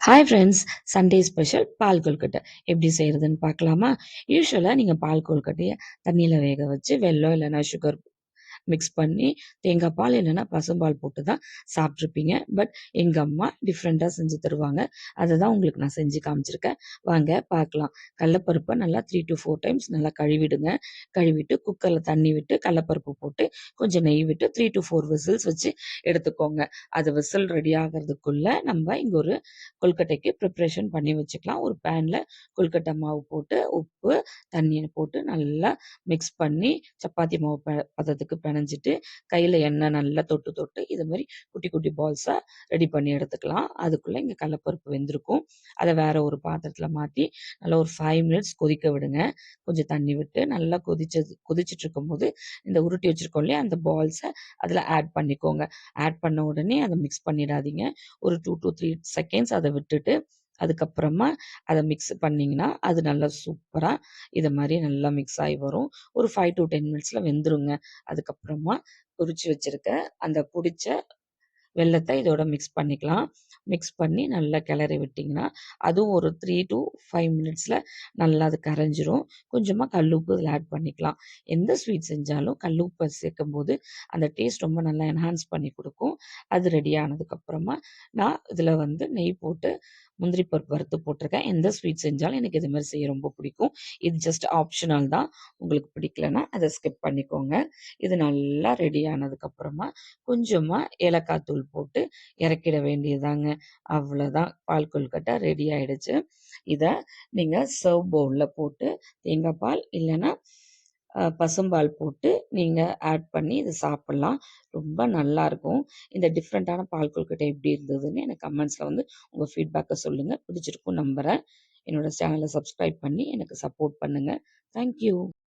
Hi friends, Sunday special பால் கொழுக்கட்டை எப்படி செய்கிறதுன்னு பார்க்கலாமா? யூசுவலாக நீங்கள் பால் கொழுக்கட்டையை தண்ணியில் வேக வச்சு வெல்லம் இல்லைன்னா சுகர் மிக்ஸ் பண்ணி தேங்காய் பால் இல்லைன்னா பசும்பால் போட்டு தான் சாப்பிட்ருப்பீங்க. பட் எங்கள் அம்மா டிஃப்ரெண்ட்டாக செஞ்சு தருவாங்க. அதை தான் உங்களுக்கு நான் செஞ்சு காமிச்சிருக்கேன். வாங்க பார்க்கலாம். கடலப்பருப்பை நல்லா 3 to 4 டைம்ஸ் நல்லா கழுவிடுங்க. கழுவிட்டு குக்கரில் தண்ணி விட்டு கடலப்பருப்பு போட்டு கொஞ்சம் நெய் விட்டு 3 to 4 விசில்ஸ் வச்சு எடுத்துக்கோங்க. அது விசில் ரெடி ஆகிறதுக்குள்ளே நம்ம இங்கே ஒரு கொழுக்கட்டைக்கு ப்ரிப்ரேஷன் பண்ணி வச்சுக்கலாம். ஒரு பேனில் கொழுக்கட்டை மாவு போட்டு உப்பு தண்ணியை போட்டு நல்லா மிக்ஸ் பண்ணி சப்பாத்தி மாவு பதத்துக்கு பிணைஞ்சிட்டு கையில் எண்ணெய் நல்லா தொட்டு தொட்டு இது மாதிரி குட்டி குட்டி பால்ஸாக ரெடி பண்ணி எடுத்துக்கலாம். அதுக்குள்ளே இங்கே கடலப்பருப்பு வெந்திருக்கும். அதை வேற ஒரு பாத்திரத்தில் மாற்றி நல்லா ஒரு 5 மினிட்ஸ் கொதிக்க விடுங்க. கொஞ்சம் தண்ணி விட்டு நல்லா கொதிச்சுட்டு இருக்கும்போது இந்த உருட்டி வச்சிருக்கோம் இல்லையா, அந்த பால்ஸை அதில் ஆட் பண்ணிக்கோங்க. ஆட் பண்ண உடனே அதை மிக்ஸ் பண்ணிடாதீங்க. ஒரு 2 to 3 செகண்ட்ஸ் அதை விட்டுட்டு அதுக்கப்புறமா அதை மிக்ஸ் பண்ணிங்கன்னா அது நல்லா சூப்பராக இது மாதிரி நல்லா மிக்ஸ் ஆகி வரும். ஒரு 5 to 10 மினிட்ஸில் வெந்துருங்க. அதுக்கப்புறமா பொரிச்சு வச்சிருக்க அந்த பிடிச்ச வெல்லத்தை இதோட மிக்ஸ் பண்ணிக்கலாம். மிக்ஸ் பண்ணி நல்லா கிளறி விட்டிங்கன்னா அதுவும் ஒரு 3 to 5 மினிட்ஸில் நல்லா அது கரைஞ்சிரும். கொஞ்சமாக கல்லுப்பு இதில் ஆட் பண்ணிக்கலாம். எந்த ஸ்வீட் செஞ்சாலும் கல்லுப்பை சேர்க்கும்போது அந்த டேஸ்ட் ரொம்ப நல்லா என்ஹான்ஸ் பண்ணி கொடுக்கும். அது ரெடி ஆனதுக்கப்புறமா நான் இதில் நெய் போட்டு முந்திரி பருப்பு வறுத்து போட்டிருக்கேன். எந்த ஸ்வீட் செஞ்சாலும் எனக்கு இது மாதிரி செய்ய ரொம்ப பிடிக்கும். இது ஜஸ்ட் ஆப்ஷனல் தான். உங்களுக்கு பிடிக்கலன்னா அதை ஸ்கிப் பண்ணிக்கோங்க. இது நல்லா ரெடி ஆனதுக்கப்புறமா கொஞ்சமாக ஏலக்காய் தூள் போட்டு இறக்கிட வேண்டியதாங்க. அவ்வளோதான், பால் கொழுக்கட்டை ரெடி ஆயிடுச்சு. இதை நீங்கள் சர்வ் பவுலில் போட்டு தேங்காய் பால் இல்லைன்னா பசும்பால் போட்டு நீங்கள் ஆட் பண்ணி இதை சாப்பிட்லாம். ரொம்ப நல்லாயிருக்கும். இந்த டிஃப்ரெண்ட்டான பால் கொழுக்கட்டை எப்படி இருந்ததுன்னு எனக்கு கமெண்ட்ஸில் உங்கள் ஃபீட்பேக்கை சொல்லுங்கள். பிடிச்சிருக்கும் நம்புகிறேன். என்னோடய சேனலை சப்ஸ்கிரைப் பண்ணி எனக்கு சப்போர்ட் பண்ணுங்கள். தேங்க்யூ.